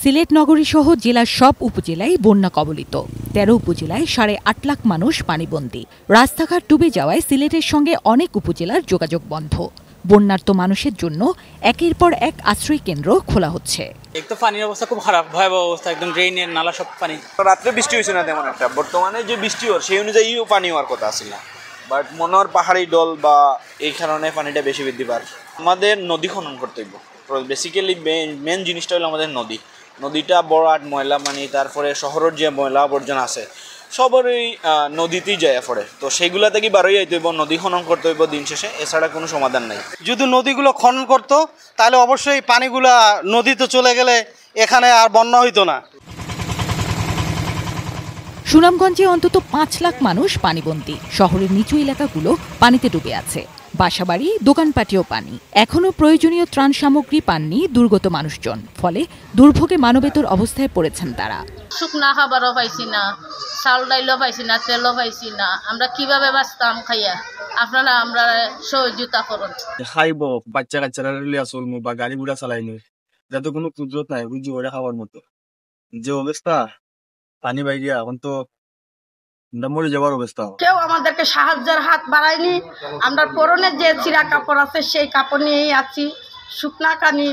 সিলেট নগরী সহ জেলার সব উপজেলায় বন্যা কবলিত। ১৩ উপজেলায় ৮.৫ লাখ মানুষ পানিবন্দী। রাস্তাঘাট ডুবে যাওয়ায় সিলেটের সঙ্গে অনেক উপজেলার যোগাযোগ বন্ধ। বন্যার্ত মানুষের জন্য একের পর এক আশ্রয় কেন্দ্র খোলা হচ্ছে। এক তো পানির অবস্থা খুব খারাপ, ভয়াবহ অবস্থা, একদম ড্রেনের নালা সব পানি। রাত্রে বৃষ্টি হয়েছে না তেমন একটা, বর্তমানে যে বৃষ্টি হয় সেই অনুযায়ীও পানি হওয়ার কথা আছে না, বাট মনোহর পাহাড়ি ডল বা এই কারণে পানিটা বেশি বৃদ্ধি পায়। আমাদের নদী খনন করতে হইব। বেসিক্যালি মেন জিনিসটা হলো আমাদের নদীটা বড় আট ময়লা মানে, তারপরে শহরের যে ময়লা আবর্জনা আছে সবরই নদীতেই যায় পড়ে, তো সেইগুলা থেকে বারোই আইতে হইব, নদী খনন করতে হইব দিন শেষে, এছাড়া কোনো সমাধান নাই। যদি নদীগুলো খনন করতো তাহলে অবশ্যই পানিগুলা নদীতে চলে গেলে এখানে আর বন্যা হইতো না। সুনামগঞ্জে অন্তত ৫ লাখ মানুষ পানিবন্দী। শহরের নিচু এলাকাগুলো পানিতে ডুবে আছে। বাসাবাড়ি, দোকানপাটেও পানি। এখনও প্রয়োজনীয় ত্রাণ সামগ্রী পাননি দুর্গত মানুষজন। ফলে দুর্ভোগে মানবেতর অবস্থায় পড়েছেন তারা। শুকনা খাবারও পাইছি না, চাল ডাইলও পাইছি না, তেলও পাইছি না। আমরা কিভাবে বাঁচতাম খাইয়া? আপনারা আমরা সহযোগিতা করুন। খাইব বাচ্চা কাচ্চারা লিয়া চলমু বা গাড়ি ঘোড়া চালাইনি, যাতে কোনো কুদরত নাই বুঝি ওরা খাওয়ার মতো যে অবস্থা পানি বাইরিয়া, এখন তো মরে যাওয়ার অবস্থা। কেউ আমাদেরকে সাহায্যের হাত বাড়ায়নি। আমরা পরনের যে চিরা কাপড় আছে সেই কাপড় নিয়েই আছি। শুকনা কানি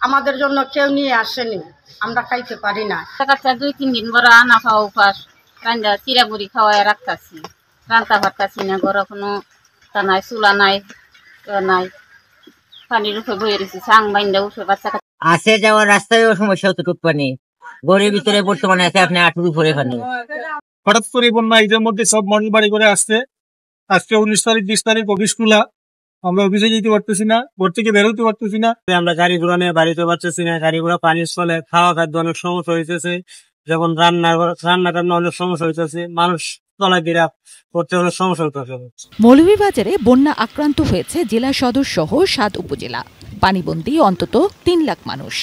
আমাদের জন্য কেউ নিয়ে আসেনি, আমরা খাইতে পারি না। কাচ্চা ২-৩ দিন বড় আনা খাওয়া উপাস, রান্না চিরা বুড়ি খাওয়াই রাখতেছি, রান্তা ভাতটাছি না। ঘরে কোনো তা নাই, চুলা নাই, নাই, পানির উপরে বয়ে রয়েছি, সাং বাইন্দা উঠে বাচ্চা আসে যাওয়ার রাস্তায়ও সমস্যা হতো। টুক পানি ঘরের ভিতরে বর্তমানে আছে আপনি ৮ উপরে। এখানে হঠাৎ করে বন্যা ঈদের মধ্যে সব মডেল বাড়ি করে আসছে। আজকে ১৯ তারিখ ২০ তারিখ অফিস খোলা, আমরা অফিসে যেতে পারতেছি না, ঘর থেকে বেরোতে পারতেছি না। আমরা গাড়ি ঘোড়া নিয়ে বাড়িতে পারতেছি না, গাড়ি ঘোড়া পানির স্থলে খাওয়া খাদ্য অনেক সমস্যা হইতেছে, যেমন রান্না টান্না অনেক সমস্যা হইতেছে, মানুষ চলাফেরা করতে অনেক সমস্যা হইতেছে। মৌলভীবাজারে বন্যা আক্রান্ত হয়েছে জেলা সদর সহ ৭ উপজেলা। পানিবন্দী অন্তত ৩ লাখ মানুষ।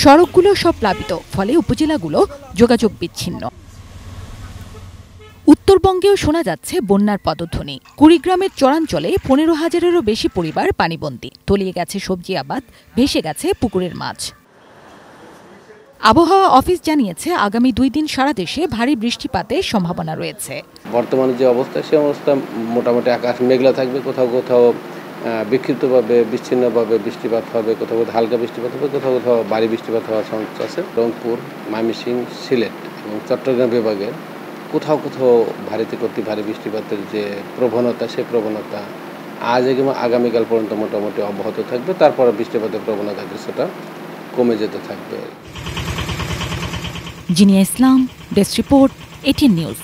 সড়কগুলো সব প্লাবিত, ফলে উপজেলাগুলো যোগাযোগ বিচ্ছিন্ন। উত্তরবঙ্গেও শোনা যাচ্ছে বন্যার পদধ্বনি। কুড়িগ্রামের চরাঞ্চলে ১৫,০০০-এরও বেশি পরিবার পানিবন্দী। তলিয়ে গেছে সবজি আবাদ, ভেসে গেছে পুকুরের মাছ। আবহাওয়া অফিস জানিয়েছে আগামী ২ দিন সারা দেশে ভারী বৃষ্টিপাতের সম্ভাবনা রয়েছে। বর্তমানে যে অবস্থা সে অবস্থা মোটামুটি আকাশ মেঘলা থাকবে, কোথাও কোথাও বিক্ষিপ্তভাবে বিচ্ছিন্নভাবে বৃষ্টিপাত হবে, কোথাও কোথাও হালকা বৃষ্টিপাত হবে, কোথাও কোথাও ভারী বৃষ্টিপাত হওয়ার সম্ভাবনা আছে। রংপুর, ময়মনসিংহ, সিলেট এবং চট্টগ্রাম বিভাগের কোথাও কোথাও ভারী থেকে অতি ভারী বৃষ্টিপাতের যে প্রবণতা, সেই প্রবণতা আজ এবং আগামীকাল পর্যন্ত মোটামুটি অব্যাহত থাকবে। তারপরে বৃষ্টিপাতের প্রবণতা কিছুটা কমে যেতে থাকবে। জিনিয়া ইসলাম, ডেস্ক রিপোর্ট, ATN নিউজ।